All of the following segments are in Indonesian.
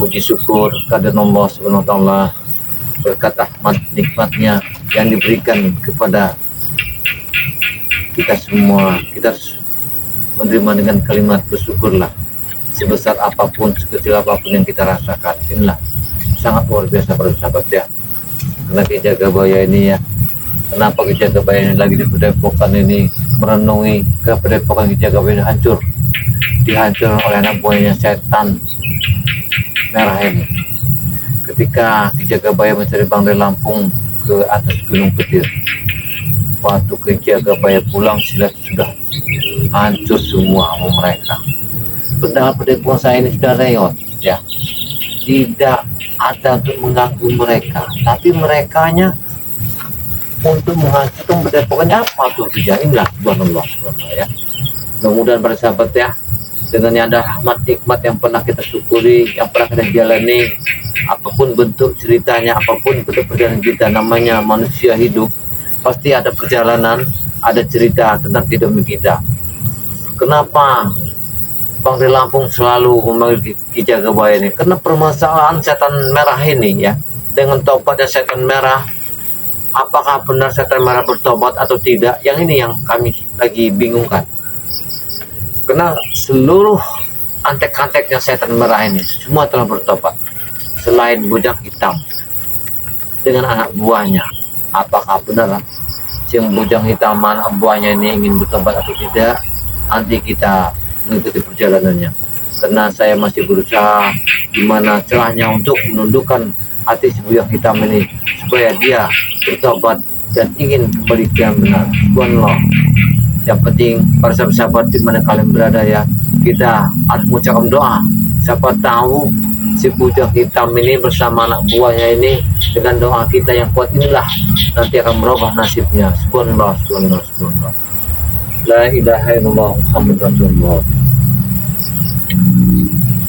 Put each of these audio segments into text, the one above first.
puji syukur kepada Allah Subhanahu wa taala berkat rahmat nikmatnya yang diberikan kepada kita semua. Kita harus menerima dengan kalimat bersyukurlah, sebesar apapun, sekecil apapun yang kita rasakan. Inilah sangat luar biasa para sahabat ya. Karena Ki Jagabaya ini ya, kenapa Ki Jagabaya ini lagi di Padepokan ini merenungi ke Padepokan Ki Jagabaya ini dihancur oleh anak buahnya setan merah ini. Ketika Ki Jagabaya mencari Bang dari Lampung ke atas Gunung Petir, waktu Ki Jagabaya pulang sudah hancur semua sama mereka. Padahal Padepokan saya ini sudah reot ya, tidak ada untuk mengganggu mereka, tapi merekanya untuk menghancurkan Padepokannya apa tuh dijadilah subhanallah ya. Mudah-mudahan para sahabat ya, dengan ada rahmat nikmat yang pernah kita syukuri, yang pernah kita jalani, apapun bentuk ceritanya, apapun bentuk perjalanan kita, namanya manusia hidup, pasti ada perjalanan, ada cerita tentang kehidupan kita. Kenapa Bang di Lampung selalu memanggil Ki Jagabaya ini? Karena permasalahan setan merah ini ya, dengan tobatnya setan merah, apakah benar setan merah bertobat atau tidak? Yang ini yang kami lagi bingungkan. Karena seluruh antek-anteknya setan merah ini semua telah bertobat, selain budak hitam dengan anak buahnya. Apakah benar si bujang hitam anak buahnya ini ingin bertobat atau tidak? Nanti kita mengikuti perjalanannya. Karena saya masih berusaha gimana celahnya untuk menundukkan hati si bujang hitam ini supaya dia bertobat dan ingin kembali ke yang benar. Subhanallah. Yang penting para sahabat di mana kalian berada ya, kita harus mengucapkan doa. Siapa tahu si bujang hitam ini bersama anak buahnya ini, dengan doa kita yang kuat inilah nanti akan merubah nasibnya. Subhanallah, subhanallah, subhanallah. La ilaha illallah Muhammadur Rasulullah.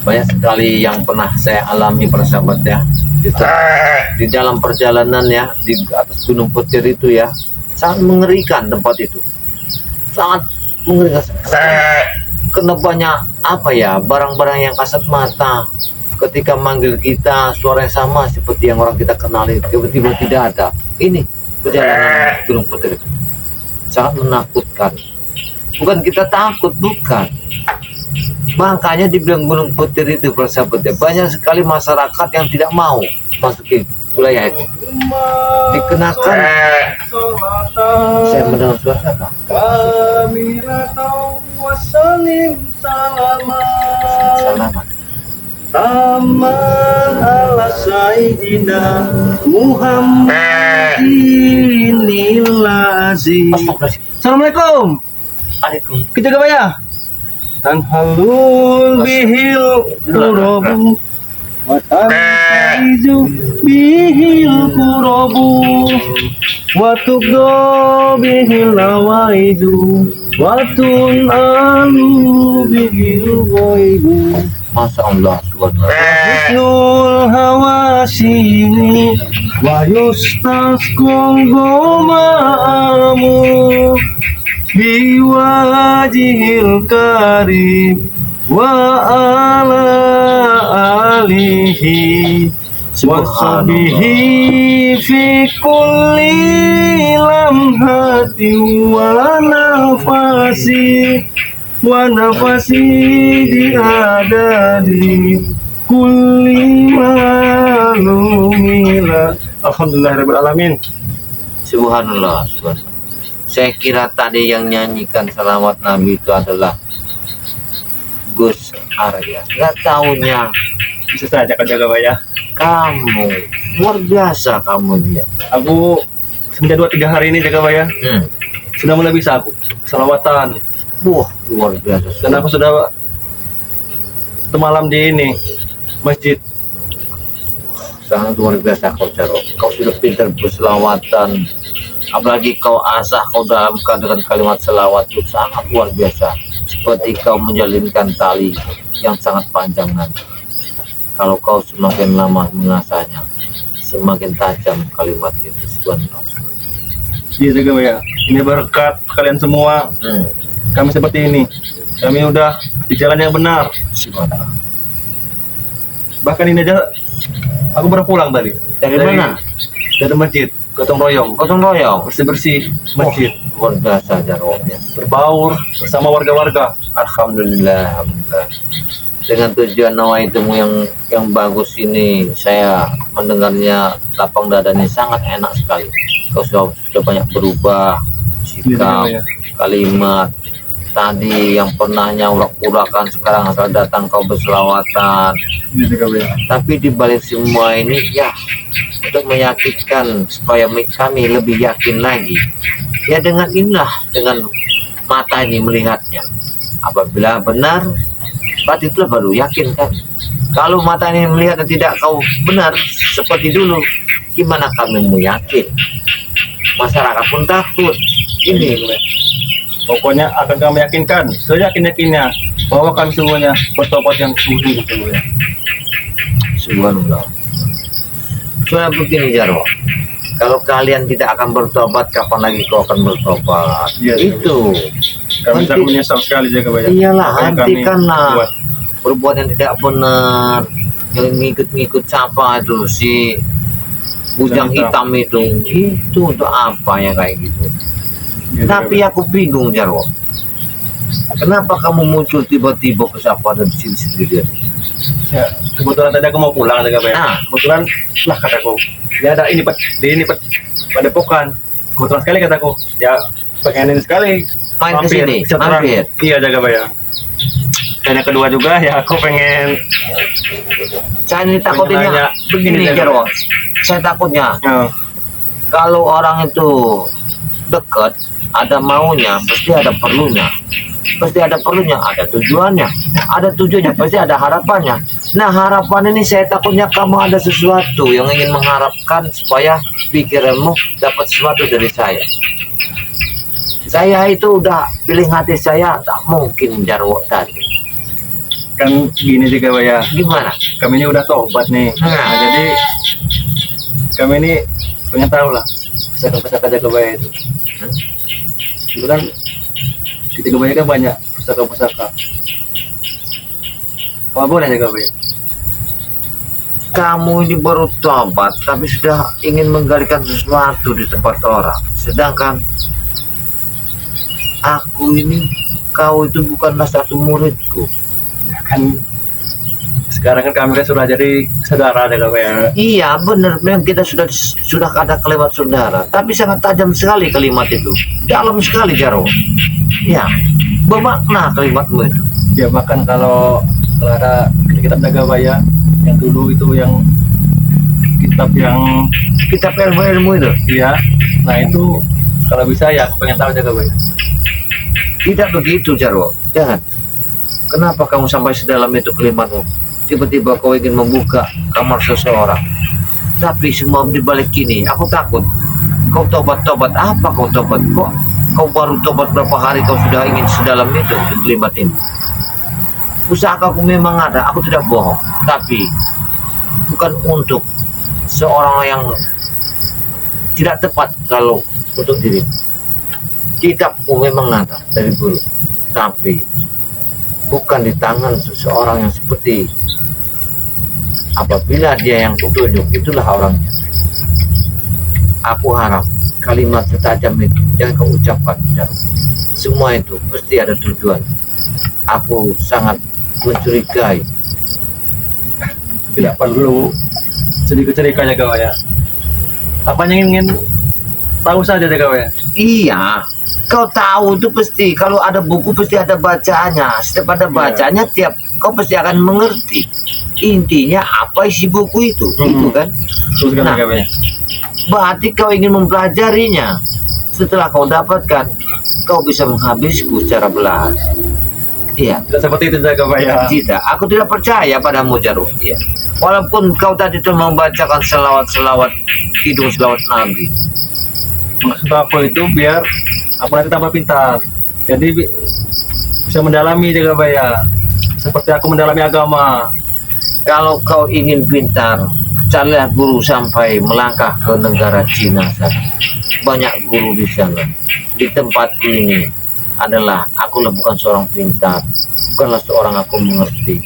Banyak sekali yang pernah saya alami para sahabat ya, di dalam perjalanan ya, di atas Gunung Petir itu ya, sangat mengerikan tempat itu, sangat mengerikan. Karena banyak apa ya, barang-barang yang kasat mata. Ketika manggil kita, suara yang sama seperti yang orang kita kenali, tiba-tiba tidak ada. Ini perjalanan Gunung Petir itu sangat menakutkan. Bukan kita takut, bukan. Makanya dibilang Gunung Petir itu persahabat ya, banyak sekali masyarakat yang tidak mau masuki wilayah itu. Dikenakan saya mendengar suara apa? Selamat. Ala Sayyidina Muhammadinil Aziz. Assalamualaikum. Ki Jagabaya. Tanhalul bihil qurabu wa tanfizu bihil qurabu wa tubdo bihil lawaidu wa tun'alu bihil ghaibu. Masya Allah, subhanallah. Nul hawasini wa yustasqul ghamaamu biwajihil karim wa ala alihi wa sahbihi fi kulli lamhati wa nafasi wa nafasi di adadi kulli malumila. Alhamdulillahirabbil alamin. Subhanallah, subhanallah. Saya kira tadi yang nyanyikan salawat Nabi itu adalah Gus Arya. Nggak taunya Bisa saja Kak Jagabaya. kamu. Luar biasa kamu dia. Aku semenjak 2-3 hari ini Jagabaya sudah mulai bisa aku salawatan. Wah, luar biasa. Dan aku sudah semalam di ini masjid. Sangat luar biasa kau Caro. Kau sudah pintar berselawatan. Apalagi kau asah kau dalamkan dengan kalimat selawat itu sangat luar biasa. Seperti kau menjalinkan tali yang sangat panjang nanti. Kalau kau semakin lama mengasahnya, semakin tajam kalimat itu. Subhanallah. Iya Jagabaya. Ini berkat kalian semua. Kami seperti ini. Kami udah di jalan yang benar. Subhanallah. Bahkan ini aja aku baru pulang tadi. Dari mana? Dari masjid, gotong royong, Gotong royong. bersih-bersih masjid, Luar biasa Jarwo ya. berbaur bersama warga-warga. Alhamdulillah, alhamdulillah. Dengan tujuan nawaitumu yang bagus ini, saya mendengarnya lapang dadanya sangat enak sekali. Kau sudah banyak berubah sikap, Iya, kalimat. Tadi yang pernahnya urak-urakan sekarang asal datang kau berselawatan. Ini juga ya. Tapi di balik semua ini ya untuk meyakinkan supaya kami lebih yakin lagi. Ya dengan inilah, dengan mata ini melihatnya. Apabila benar, berarti itulah baru yakin kan. Kalau mata ini melihat dan tidak kau benar seperti dulu, gimana kami mau yakin? Masyarakat pun takut. Ini Pokoknya akan kami yakinkan, seyakin-yakinnya bahwa kami semuanya bertobat yang sungguh gitu ya. subhanallah. Soalnya begini Jarwo, kalau kalian tidak akan bertobat, kapan lagi kau akan bertobat? Iya, Itu. Kami tak menyesal sekali jaga banyak. Iyalah, Apa yang kami hentikanlah buat. perbuatan yang tidak benar, yang ngikut-ngikut siapa itu si bujang hitam itu untuk apa ya kayak gitu. Iya, Tapi Jaga aku bingung Jarwo, kenapa kamu muncul tiba-tiba ke siapa ada di sini sendirian? ya, kebetulan tadi aku mau pulang jaga banyak. Nah. Kebetulan lah kataku, ya ada ini pak, di ini pak, pada pokan. Kebetulan sekali kataku, ya pengen ini sekali. Main ke sini, seterang. mampir. Iya jaga banyak. Dan yang kedua juga ya aku pengen Saya ini takutnya nanya, begini ini Jarwo, saya takutnya ya, kalau orang itu dekat, ada maunya, pasti ada perlunya. Pasti ada perlunya, ada tujuannya. Ada tujuannya, pasti ada harapannya. Nah, harapan ini saya takutnya kamu ada sesuatu yang ingin mengharapkan supaya pikiranmu dapat sesuatu dari saya. Saya itu udah pilih hati saya, tak mungkin Jarwo tadi. kan gini juga ya. Gimana? Kami ini udah tobat nih. Nah, jadi kami ini pengen tahu lah pusaka-pusaka Jagabaya itu. Itu kan di Jagabaya kan banyak pusaka-pusaka. Apa boleh Jagabaya? Kamu ini baru tobat, tapi sudah ingin menggalikan sesuatu di tempat orang. Sedangkan aku ini, kau itu bukanlah satu muridku. Kan sekarang kan kami kan sudah jadi saudara Jagabaya. Iya benar, memang kita sudah ada kalimat saudara, tapi sangat tajam sekali kalimat itu, dalam sekali Jarwo. Ya, bermakna kalimatmu itu. Ya bahkan kalau ada kitab Jagabaya yang dulu itu yang Kitab ilmu-ilmu itu. iya, nah itu kalau bisa ya aku pengen tahu Jagabaya. Tidak begitu Jarwo, jangan. Kenapa kamu sampai sedalam itu kalimatmu? Tiba-tiba kau ingin membuka kamar seseorang. Tapi semua dibalik ini, aku takut. Kau tobat-tobat apa kau tobat? Kok kau baru tobat berapa hari kau sudah ingin sedalam itu di kalimat ini? Pusakaku memang ada, aku tidak bohong. Tapi bukan untuk seorang yang tidak tepat kalau untuk diri. Kitabku memang ada dari guru, tapi bukan di tangan seseorang yang seperti. Apabila dia yang kutunjuk, itulah orangnya. Aku harap kalimat setajam itu yang kau ucapkan, semua itu pasti ada tujuan. Aku sangat mencurigai. Tidak perlu sedikit-sedikit Jagabaya. Apa yang ingin tahu saja Jagabaya? Iya, kau tahu itu pasti. Kalau ada buku pasti ada bacaannya. Setiap ada bacanya, tiap kau pasti akan mengerti intinya apa isi buku itu. Itu kan. Teruskan Nah, Jagabaya. berarti kau ingin mempelajarinya. Setelah kau dapatkan, kau bisa menghabisku secara belahan. Iya. Tidak seperti itu Jagabaya. Tidak, aku tidak percaya padamu Jarwo. Iya. Walaupun kau tadi itu membacakan selawat-selawat hidung selawat Nabi. Maksud aku itu biar aku nanti tambah pintar. Jadi bisa mendalami Jagabaya. Seperti aku mendalami agama. Kalau kau ingin pintar, carilah guru sampai melangkah ke negara Cina sana. Banyak guru di sana. Di tempatku ini adalah akulah bukan seorang pintar, bukanlah seorang aku mengerti.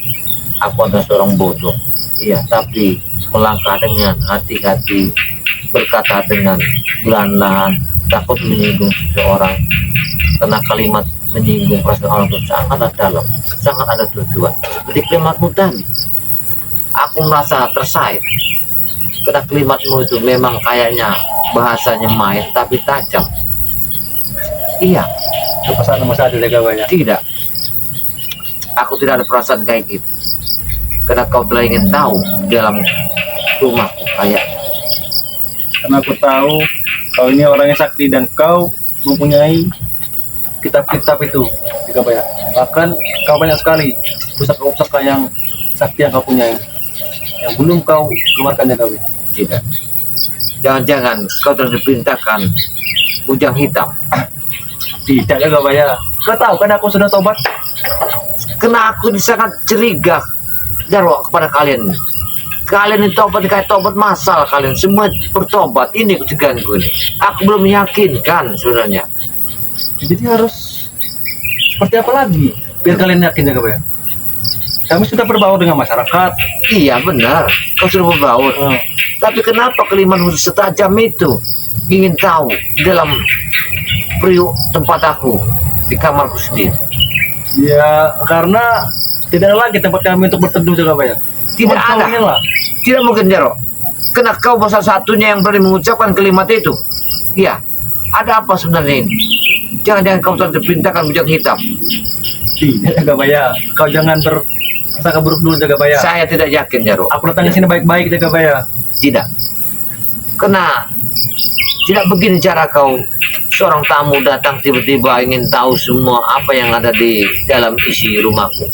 Aku adalah seorang bodoh Iya, tapi melangkah dengan hati-hati, berkata dengan pelan-pelan, takut menyinggung seseorang, karena kalimat menyinggung perasaan orang itu sangat dalam, sangat ada tujuan. Seperti kalimatmu tadi, aku merasa tersayat, karena kalimatmu itu memang kayaknya bahasanya main tapi tajam. Iya, Itu perasaan nomor satu jaga banyak. tidak, aku tidak ada perasaan kayak gitu, karena kau telah ingin tahu dalam rumahku kayak. Karena aku tahu kau ini orangnya sakti dan kau mempunyai kitab-kitab itu jaga banyak. Bahkan kau banyak sekali pusaka-pusaka yang sakti yang kau punyai yang belum kau keluarkan jaga banyak. Tidak, jangan-jangan kau telah diperintahkan bujang hitam. Tidak jaga banyak. Kau tahu kan aku sudah tobat. Karena aku ini sangat curiga Jarwo kepada kalian. Kalian ini tobat kayak tobat masal, kalian semua bertobat. Ini kecegahanku ini. Aku belum meyakinkan sebenarnya. Jadi harus seperti apa lagi biar kalian yakin jaga banyak? Kami sudah berbaur dengan masyarakat. Iya benar, kau sudah berbaur. Tapi kenapa kalimatmu setajam itu? Ingin tahu dalam periuk tempat aku, di kamarku sendiri. Ya karena tidak ada lagi tempat kami untuk berteduh jaga banyak. Tidak Cuma kau ada. inilah. Tidak mungkin Jarwo. Karena kau satu-satunya yang berani mengucapkan kalimat itu. Iya, ada apa sebenarnya ini? Jangan-jangan kau telah diperintahkan bujang hitam. Tidak jaga banyak. Kau jangan bersangka buruk dulu jaga banyak. Saya tidak yakin Jarwo. Aku datang ke sini baik-baik jaga banyak. Tidak. Karena tidak begini cara kau, seorang tamu datang tiba-tiba ingin tahu semua apa yang ada di dalam isi rumahku.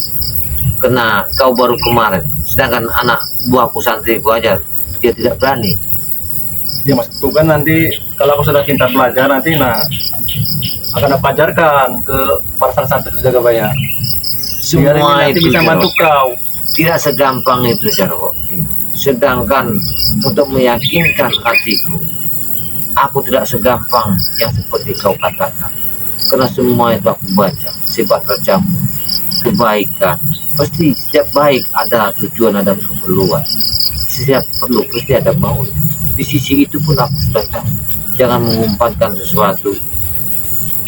Karena kau baru kemarin, sedangkan anak buahku santriku aja dia tidak berani. Ya maksudku kan nanti kalau aku sudah pintar belajar nanti akan aku ajarkan ke para santri jaga banyak. Biar ini Semua nanti itu bisa Jarwo, bantu kau. tidak segampang itu Jarwo. Sedangkan untuk meyakinkan hatiku, aku tidak segampang yang seperti kau katakan. Karena semua itu aku baca, sifat rajamu, kebaikan. Pasti setiap baik ada tujuan, ada keperluan. Setiap perlu pasti ada mau. Di sisi itu pun aku sudah tahu. Jangan mengumpankan sesuatu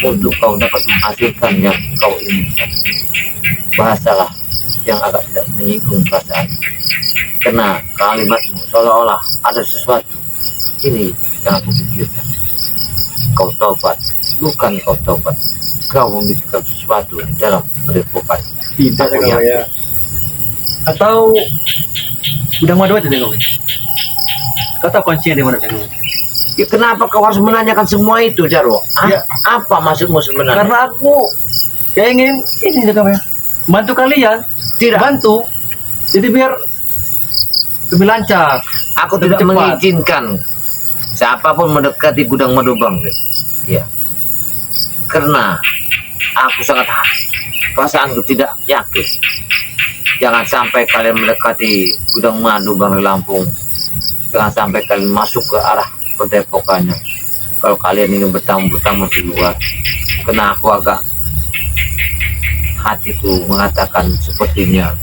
untuk kau dapat menghasilkan yang kau inginkan. Bahasalah yang agak tidak menyinggung perasaan. Karena kalimatmu seolah-olah ada sesuatu. Ini yang aku pikirkan. Kau tobat, bukan kau tobat. Kau memikirkan sesuatu dalam padepokan. Tidak Aku jaga yakin. banyak. Atau udah mau doa jaga banyak. Kau tahu kuncinya di mana jaga banyak? Ya, kenapa kau harus menanyakan semua itu, Jarwo? Ya. Apa maksudmu sebenarnya? Karena aku ingin ini jaga banyak. Bantu kalian. Tidak. Bantu. Jadi biar lebih lancar. Aku lebih tidak cepat. mengizinkan siapapun mendekati gudang Madubang. Ya. Karena aku sangat perasaanku tidak yakin. Jangan sampai kalian mendekati gudang madu Bang Lampung. Jangan sampai kalian masuk ke arah padepokannya. Kalau kalian ingin bertamu di luar, karena aku agak hatiku mengatakan sepertinya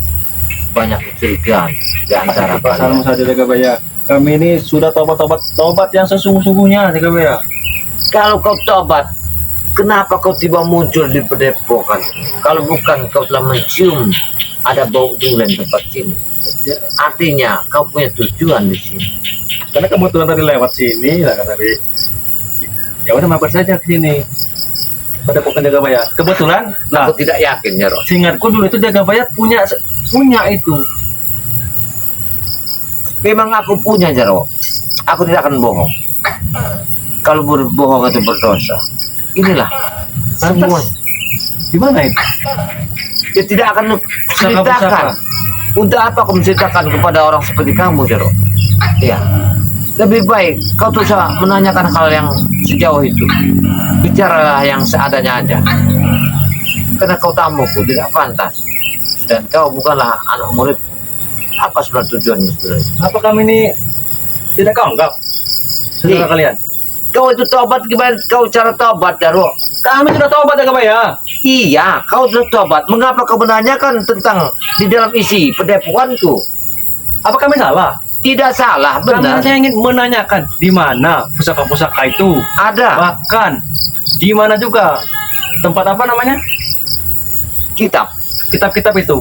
banyak kecurigaan di antara Pasalmu kalian. saja jaga banyak. Kami ini sudah tobat yang sesungguh-sungguhnya jaga banyak. Kalau kau tobat, kenapa kau tiba muncul di padepokan? Kalau bukan kau telah mencium ada bau durian tempat sini. Artinya kau punya tujuan di sini. Karena kebetulan tadi lewat sini, lah kan tadi. Ya udah mampir saja ke sini. Pada pokok jaga bayar. Kebetulan, nah, Aku tidak yakin ya, Roh. seingatku dulu itu jaga bayar punya itu. Memang aku punya Jarwo. Aku tidak akan bohong. Kalau berbohong itu berdosa. Inilah semua. Di mana itu? Dia tidak akan ceritakan. Untuk apa aku menceritakan kepada orang seperti kamu, Jarwo? Ya. Lebih baik kau tuh usah menanyakan hal yang sejauh itu. Bicaralah yang seadanya aja. Karena kau tamuku tidak pantas. Dan kau bukanlah anak murid. Apa sebenarnya tujuanmu sebenarnya? Apa kami ini tidak kau anggap? Saudara Ih. kalian? Kau itu tobat gimana? Kau cara tobat, Jarwo? Kami sudah tobat jaga bayar. Iya, kau sudah tobat. Mengapa kau menanyakan tentang di dalam isi padepokanku? Apa kami salah? Tidak salah, Kami benar. hanya ingin menanyakan di mana pusaka-pusaka itu. Ada Bahkan di mana juga tempat apa namanya? kitab. Kitab-kitab itu.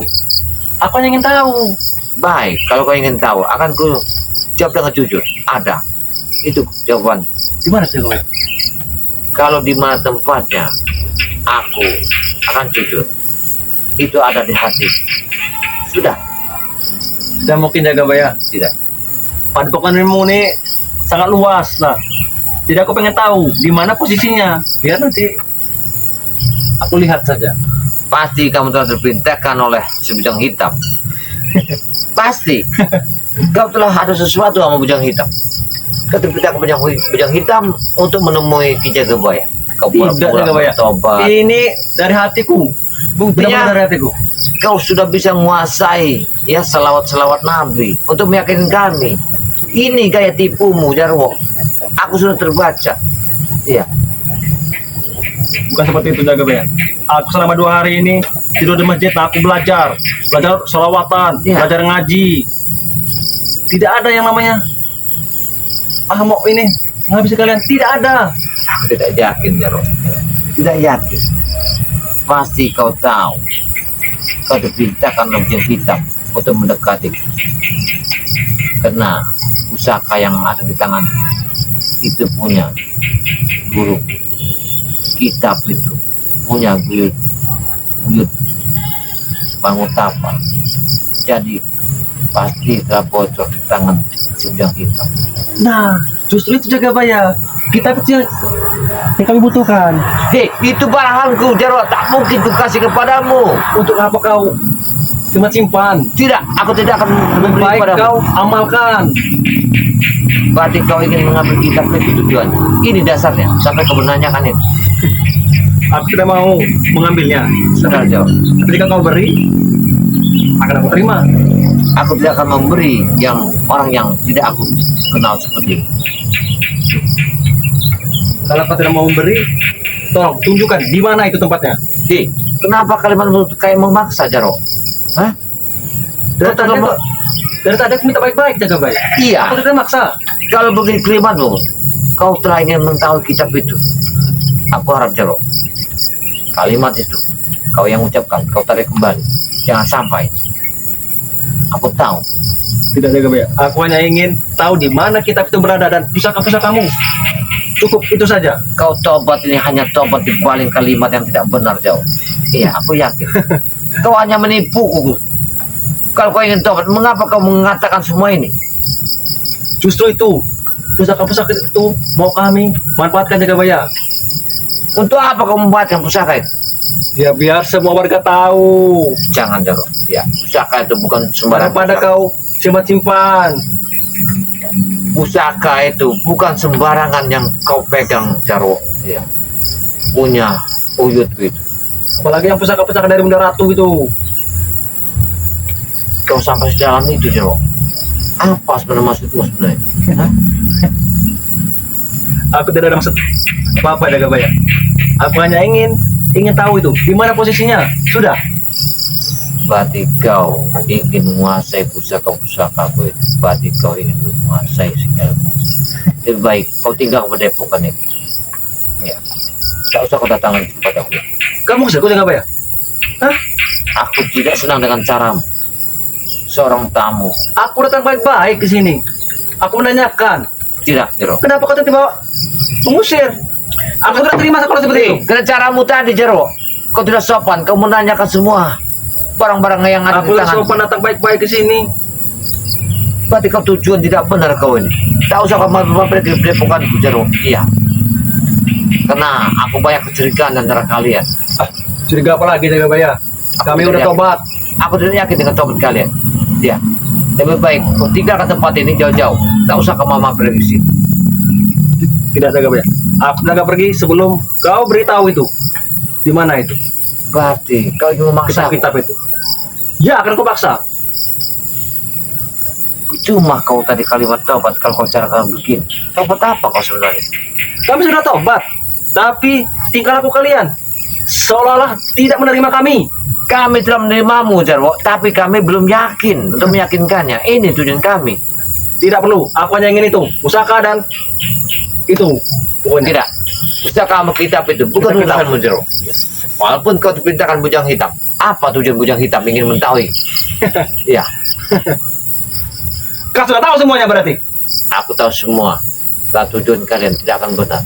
Aku hanya ingin tahu. Baik, kalau kau ingin tahu, akan ku jawab dengan jujur. Ada. Itu jawaban. Di mana sih kau? Kalau di mana tempatnya, aku akan jujur. Itu ada di hati. Sudah, Tidak mungkin jaga bayar. tidak. Padepokan ilmu ini sangat luas lah. Jadi aku pengen tahu di mana posisinya. Biar nanti aku lihat saja. Pasti kamu telah diperintahkan oleh si bujang hitam. Pasti. Kau telah ada sesuatu sama bujang hitam. Kau diperintahkan bujang hitam untuk menemui Ki Jagabaya. Kau Tidak jaga bayar. bertobat. Ini dari hatiku. Buktinya Benar-benar dari hatiku. kau sudah bisa menguasai ya selawat-selawat Nabi untuk meyakinkan kami. Ini gaya tipumu, Jarwo. Aku sudah terbaca. Iya. Bukan seperti itu jaga bayar. Aku selama 2 hari ini tidur di masjid. Aku belajar sholawatan, Ya. belajar ngaji. Tidak ada yang namanya mau ini menghabisi kalian. Tidak ada. Aku tidak yakin, Jarwo. Tidak yakin. Pasti kau tahu. Kau diperintahkan oleh bujang hitam untuk mendekati. Karena pusaka yang ada di tangan itu punya guru. Kitab itu punya buyut Pangutapa. Jadi pasti telah bocor di tangan si bujang hitam. Nah, justru itu jaga bayar. Kita kecil yang kami butuhkan. Hei, itu barangku, Jarwo. Tak mungkin ku kasih kepadamu. Untuk apa kau simpan? Tidak, aku tidak akan Lebih memberi baik kepadamu. kau amalkan. Berarti kau ingin mengambil kitab itu tujuan. Ini dasarnya. Sampai kau menanyakan itu. Aku tidak mau mengambilnya. Sudah jawab. Ketika kau beri, akan aku terima. Aku tidak akan memberi yang orang yang tidak aku kenal seperti ini. Kalau kau tidak mau memberi, tolong tunjukkan di mana itu tempatnya. Hei, kenapa kalimatmu kayak memaksa, Jarwo? Hah? Dari Kau tadi telah aku, me- dari tadi aku minta baik-baik jaga baik. Iya. Aku tidak maksa. Kalau begini kalimatmu, kau telah ingin mengetahui kitab itu. Aku harap, Jarwo, kalimat itu kau yang ucapkan, kau tarik kembali. Jangan sampai. Aku tahu. Tidak jaga baik. Aku hanya ingin tahu di mana kitab itu berada dan pusaka-pusakamu. Cukup itu saja. Kau tobat ini hanya tobat di balik kalimat yang tidak benar, Jauh. Iya, aku yakin. Kau hanya menipuku. Kalau kau ingin tobat, mengapa kau mengatakan semua ini? Justru itu pusaka-pusaka itu mau kami manfaatkan jaga bayar. Untuk apa kau membuatkan pusaka itu? Ya biar semua warga tahu. Jangan, Jauh. Ya, pusaka itu bukan sembarang Daripada pusaka. kau simpan-simpan. Pusaka itu bukan sembarangan yang kau pegang, Jarwo. Ya. Punya uyut itu. Apalagi yang pusaka-pusaka dari Bunda Ratu itu. Kau sampai sedalam itu, Jarwo. Apa sebenarnya maksudmu sebenarnya? Hah? Aku tidak ada maksud apa-apa jaga bayar. Aku hanya ingin tahu itu di mana posisinya. Sudah. Berarti kau ingin menguasai pusaka-pusaka itu. Berarti kau ingin menguasai segala. Lebih baik kau tinggal ke padepokan itu. Ya. Tak usah kau datang lagi kepadaku. Kamu bisa jaga bayar? Hah? Aku tidak senang dengan caramu. Seorang tamu. Aku datang baik-baik ke sini. Aku menanyakan, Tidak, Jero. kenapa kau tiba-tiba mengusir? Aku tidak terima kalau seperti itu. Karena caramu tadi, Jero. Kau tidak sopan. Kau menanyakan semua barang-barang yang ada Aku di tangan. sopan datang baik-baik ke sini. Berarti kau tujuan tidak benar kau ini. Tak usah kau mampir di padepokanku, Jero. Iya. Karena aku banyak kecurigaan antara kalian. Curiga apa lagi jaga bayar? Aku Kami tidak udah yakin. tobat. Aku tidak yakin dengan tobat kalian. Ya. Lebih baik kau tinggalkan tempat ini jauh-jauh. Tak usah kau mampir di sini. Tidak jaga bayar. Aku tidak pergi sebelum kau beritahu itu. Di mana itu? Berarti kau ingin memaksa. Kitab-kitab itu. Ya, akan kau paksa. Cuma kau tadi kalimat tobat kalau kau carakan begini. Tobat apa kau sebenarnya? Kami sudah tobat. Tapi tingkah laku kalian seolah-olah tidak menerima kami. Kami telah menerimamu Jarwo, tapi kami belum yakin untuk meyakinkannya. Ini tujuan kami. Tidak perlu, aku hanya ingin itu, pusaka dan itu. Pokoknya. Tidak. Pusaka kamu kitab itu bukan Kitab. urusanmu Jarwo. Walaupun kau diperintahkan bujang hitam, apa tujuan bujang hitam ingin mengetahui? Ya, Kau sudah tahu semuanya berarti. aku tahu semua. Kalau tujuan kalian tidak akan benar.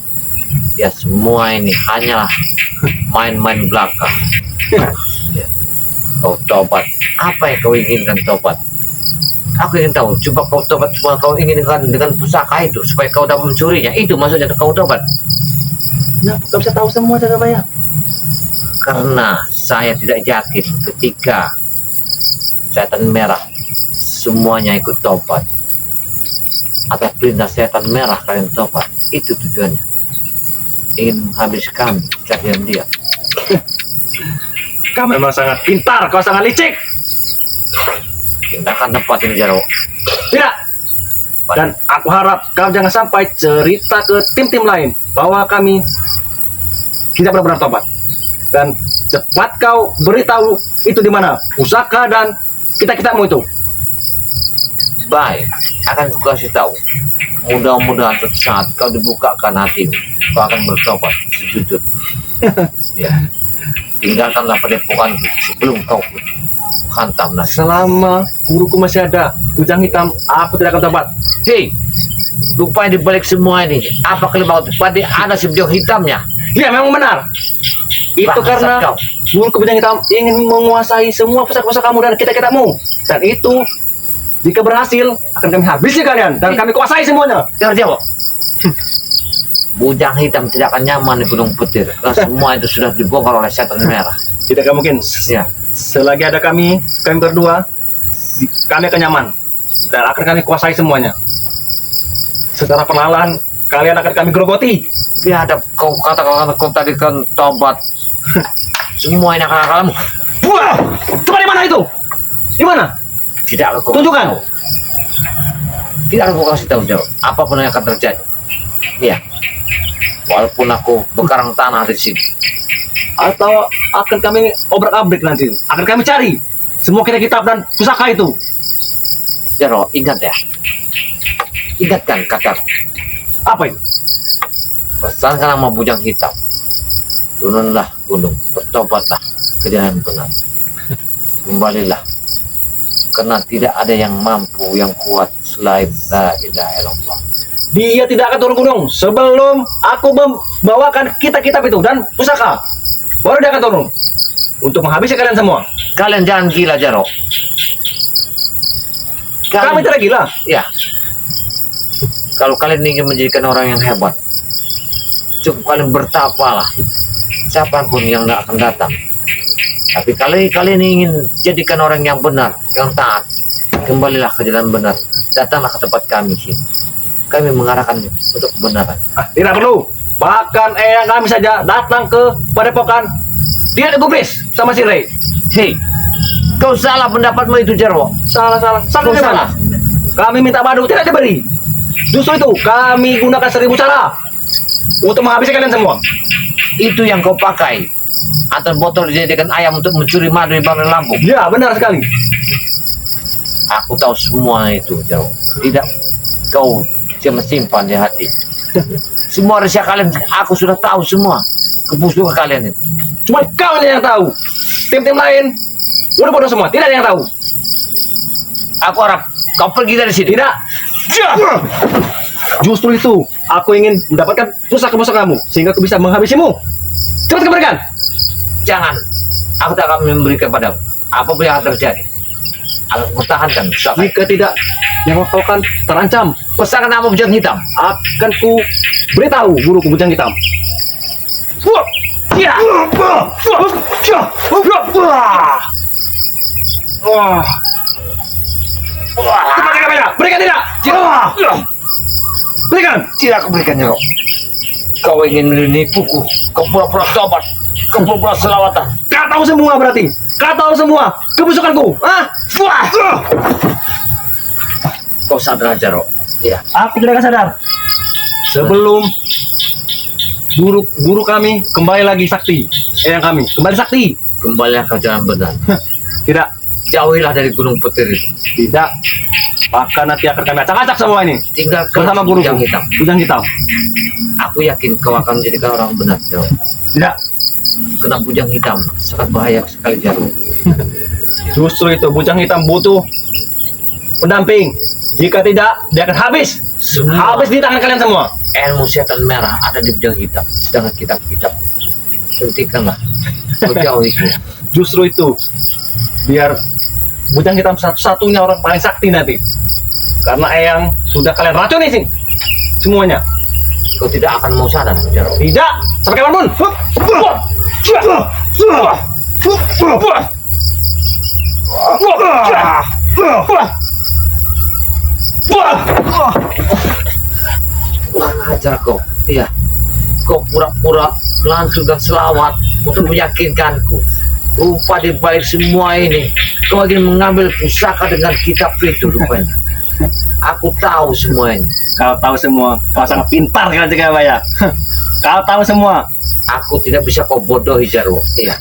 Ya semua ini hanyalah main-main belaka. Ya. Kau tobat. Apa yang kau inginkan tobat? Aku ingin tahu. Coba kau tobat semua kau inginkan dengan pusaka itu supaya kau dapat mencurinya. Itu maksudnya kau tobat. Nah, kau bisa tahu semua Jagabaya. Karena saya tidak yakin ketika setan merah semuanya ikut tobat. Atas perintah setan merah kalian tobat. Itu tujuannya. Ingin menghabiskan kalian dia. Kau memang sangat pintar, kau sangat licik. Tindakan tempat ini Jarwo. Tidak. Dan aku harap kau jangan sampai cerita ke tim-tim lain bahwa kami tidak benar-benar tobat. Dan cepat kau beritahu itu di mana pusaka dan kita-kitamu itu. Baik, akan ku kasih tahu. Mudah-mudahan suatu saat kau dibukakan hatimu, kau akan bertobat sejujur. Ya, tinggalkanlah padepokanku sebelum kau hantam nasi. Selama guruku masih ada, bujang hitam, aku tidak akan tobat. Hei, rupanya di balik semua ini, apa kelemahan pada ada si bujang hitamnya? Iya, memang benar. Itu Bangsat karena kau. guruku bujang hitam ingin menguasai semua pusaka-pusaka kamu dan kita-kitamu. Dan itu jika berhasil akan kami habisi kalian dan kami kuasai semuanya. Dengar jawab. Bujang hitam tidak akan nyaman di Gunung Petir karena semua itu sudah dibongkar oleh setan merah. Tidak akan mungkin. Ya, Selagi ada kami berdua, kami akan nyaman dan akan kami kuasai semuanya. Secara perlahan kalian akan kami gerogoti. biadab kau katakan kau tadi kan tobat. Semua ini akal-akalmu. Wah, coba di mana itu? Di mana? Tidak aku Tunjukkan. Tidak aku kasih tahu jauh. Apapun yang akan terjadi. Iya. Walaupun aku bekarang tanah di sini. Atau akan kami obrak-abrik nanti. Akan kami cari semua kitab dan pusaka itu. Jaro, ingat ya. Ingatkan kata Apa itu? pesankan nama bujang hitam. Turunlah gunung, bertobatlah ke jalan benar. Kembalilah. Karena tidak ada yang mampu, yang kuat selain la ilaha illallah. Dia tidak akan turun gunung sebelum aku membawakan kitab-kitab itu dan pusaka. Baru dia akan turun untuk menghabisi kalian semua. Kalian jangan gila, Jaro. Kami tidak gila. Ya. Kalau kalian ingin menjadikan orang yang hebat, cukup kalian bertapalah. Siapapun yang tidak akan datang. Tapi kalian ingin jadikan orang yang benar, yang taat, kembalilah ke jalan benar. Datanglah ke tempat kami sini. Kami mengarahkan untuk kebenaran. Tidak perlu. Bahkan eyang kami saja datang ke padepokan. Dia digubris sama si Rey. Hei, kau salah pendapatmu itu, Jarwo. Salah. Kau di salah. mana? Kami minta madu tidak diberi. Justru itu kami gunakan 1000 cara untuk menghabisi kalian semua. Itu yang kau pakai. Atau botol dijadikan ayam untuk mencuri madu di bawah lambung. Ya benar sekali. Aku tahu semua itu, Jarwo. Tidak kau cuma simpan di hati. Semua rahasia kalian, aku sudah tahu semua. Kebusukan kalian itu. Cuma kau yang tahu. Tim-tim lain udah bodoh semua. Tidak ada yang tahu. Aku harap kau pergi dari sini. Tidak. Justru itu aku ingin mendapatkan pusaka-pusaka kamu sehingga aku bisa menghabisimu. Cepat kembalikan. Jangan. Aku tak akan memberikan padamu. Apapun yang akan terjadi. Aku pertahankan. Jika tidak, yang kau kan terancam. Pesankan nama bujang hitam. Akan ku beritahu guruku bujang hitam. Ya. Cepat Jagabaya, berikan tidak? Berikan. Tidak aku berikan, Jaro. Kau ingin menipuku. Kau pura-pura tobat. Kau pura-pura selawatan. Kau tahu semua berarti. Kau tahu semua kebusukanku. Kau sadar, Jaro. Ya. Aku tidak akan sadar. Sebelum guru kami kembali lagi sakti. Eyang kami kembali sakti. kembali ke jalan benar. Tidak, Jauhilah dari Gunung Petir itu. tidak. Maka nanti akan kami acak-acak semua ini. Tinggalkan Bersama guru Bujang Hitam. Bujang Hitam. Aku yakin kau akan menjadikan orang benar, Jarwo. Tidak. Kena Bujang Hitam sangat bahaya sekali, Jarwo. Justru itu Bujang Hitam butuh pendamping. Jika tidak, dia akan habis. Semua Habis di tangan kalian semua. ilmu setan merah ada di Bujang Hitam. Sedangkan kitab-kitab hentikanlah. Kau jauhi itu. Justru itu. Biar Bujang Hitam satu-satunya orang paling sakti nanti. Karena Eyang sudah kalian racuni sih. Semuanya. Kau tidak akan mau sadar, Jarwo. Tidak. Sampai kapanpun. Kurang ajar kau. Iya. Kau pura-pura melantunkan selawat untuk meyakinkanku. Rupa di balik semua ini, kau ingin mengambil pusaka dengan kitab itu rupanya. Aku tahu semua ini. Kau tahu semua. Kau sangat pintar kan Jagabaya. Kau tahu semua. Aku tidak bisa kau bodohi, Jarwo. Iya.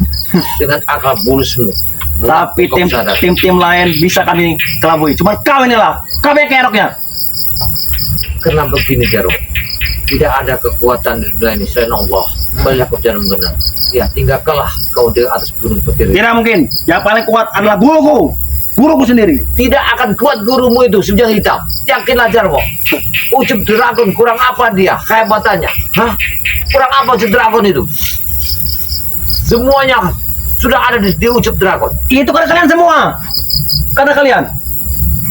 Dengan akal bulusmu. Tapi Kau sadar. tim lain bisa kami kelabui. Cuma kau inilah. Kau yang keroknya. Karena begini, Jarwo. Tidak ada kekuatan di dunia ini selain Allah. Kembalilah kau jalan benar. Ya, tinggalkanlah kau di atas gunung petir. Tidak mungkin. Yang paling kuat adalah guruku. Guruku sendiri. Tidak akan kuat gurumu itu, Bujang Hitam. Yakinlah, Jarwo. Ucup Dragon kurang apa dia kehebatannya? Hah? Kurang apa si Dragon itu? Semuanya sudah ada di Ucup Dragon. Itu karena kalian semua. Karena kalian.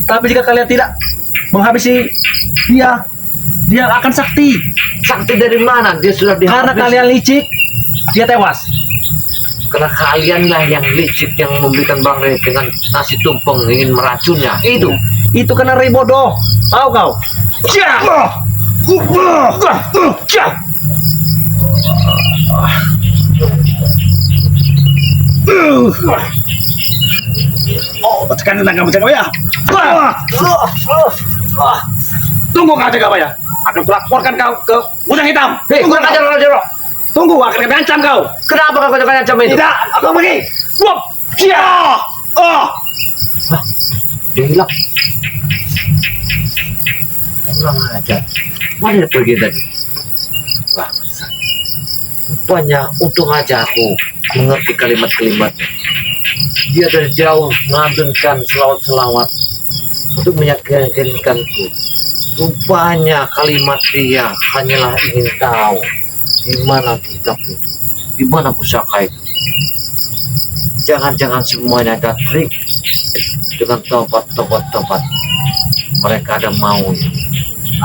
Tapi jika kalian tidak menghabisi dia, dia akan sakti. Sakti dari mana? Dia sudah Karena dihabis. kalian licik, dia tewas. Karena kalianlah yang licik yang memberikan Bang Rey dengan nasi tumpeng ingin meracunnya. Itu karena Rey bodoh. Tahu kau? Oh, tekan tenaga kamu Jagabaya. Tunggu kau Jagabaya. Akan kulaporkan kau ke Bujang Hitam. Hei, Tunggu kurang kau. ajar, kurang ajar. Tunggu, akan kami ancam kau. Kenapa kau jangan macam itu? Tidak, aku pergi. Wop. Dia hilang. Kurang ajar. Mana dia pergi tadi? Bangsa. Rupanya untung aja aku mengerti kalimat-kalimatnya. Dia dari jauh melantunkan selawat-selawat untuk meyakinkanku. Rupanya kalimat dia hanyalah ingin tahu di mana kitab itu, di mana pusaka itu. Jangan-jangan semuanya ada trik dengan tobat. Mereka ada maunya.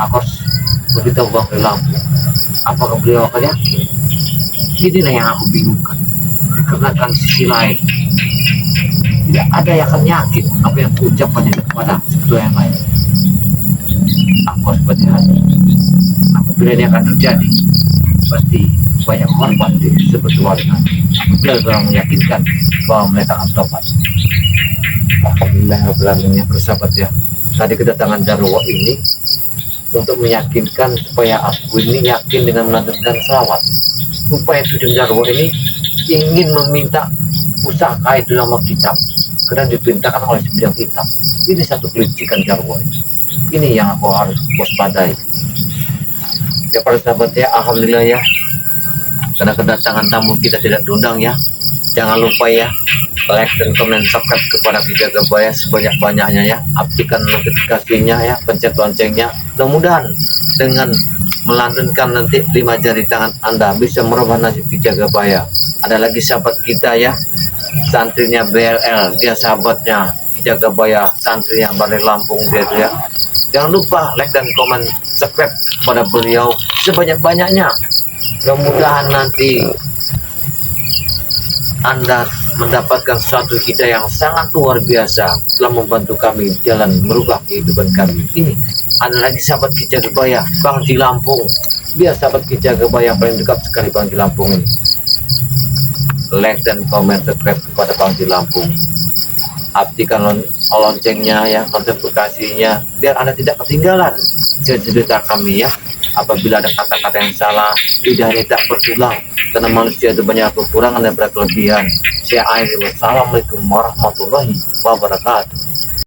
Aku harus beritahu Bang Lampung. Apakah beliau akan yakin? Inilah yang aku bingungkan. Dikarenakan sisi lain, tidak ada yang akan yakin apa yang kuucapkan kepada sesuatu yang lain. Aku harus berhati-hati. Apabila ini akan terjadi, pasti banyak korban di sebuah warga. Apabila orang meyakinkan bahwa mereka akan tobat. Alhamdulillah, Alhamdulillah, bersahabat ya. Tadi kedatangan Jarwo ini untuk meyakinkan supaya aku ini yakin dengan melantunkan selawat. Supaya itu Jarwo ini ingin meminta pusaka itu nama kitab. Karena diperintahkan oleh Bujang Hitam. Ini satu kelicikan Jarwo ini. Ini yang aku harus waspadai. Ya para sahabat ya, alhamdulillah ya. Karena kedatangan tamu kita tidak diundang ya. Jangan lupa ya, like dan komen subscribe kepada Jagabaya sebanyak-banyaknya ya. Aktifkan notifikasinya ya, pencet loncengnya. Mudah-mudahan dengan melantunkan nanti 5 jari tangan Anda bisa merubah nasib Jagabaya. Ada lagi sahabat kita ya, santrinya BLL, dia sahabatnya Jagabaya, santrinya Bang Rey Lampung dia tuh ya. Jangan lupa like dan komen subscribe kepada beliau sebanyak-banyaknya. Mudah-mudahan nanti Anda mendapatkan suatu hidayah yang sangat luar biasa telah membantu kami jalan merubah kehidupan kami. Ini ada lagi sahabat Jagabaya, Bang Ji Lampung. Dia sahabat Jagabaya yang paling dekat sekali Bang Ji Lampung ini. Like dan komen subscribe kepada Bang Ji Lampung. Aktifkan loncengnya ya, notifikasinya biar Anda tidak ketinggalan cerita kami ya. Apabila ada kata-kata yang salah, lidahnya tak berulang, karena manusia itu banyak kekurangan dan kelebihan. Saya akhiri, wassalamualaikum warahmatullahi wabarakatuh.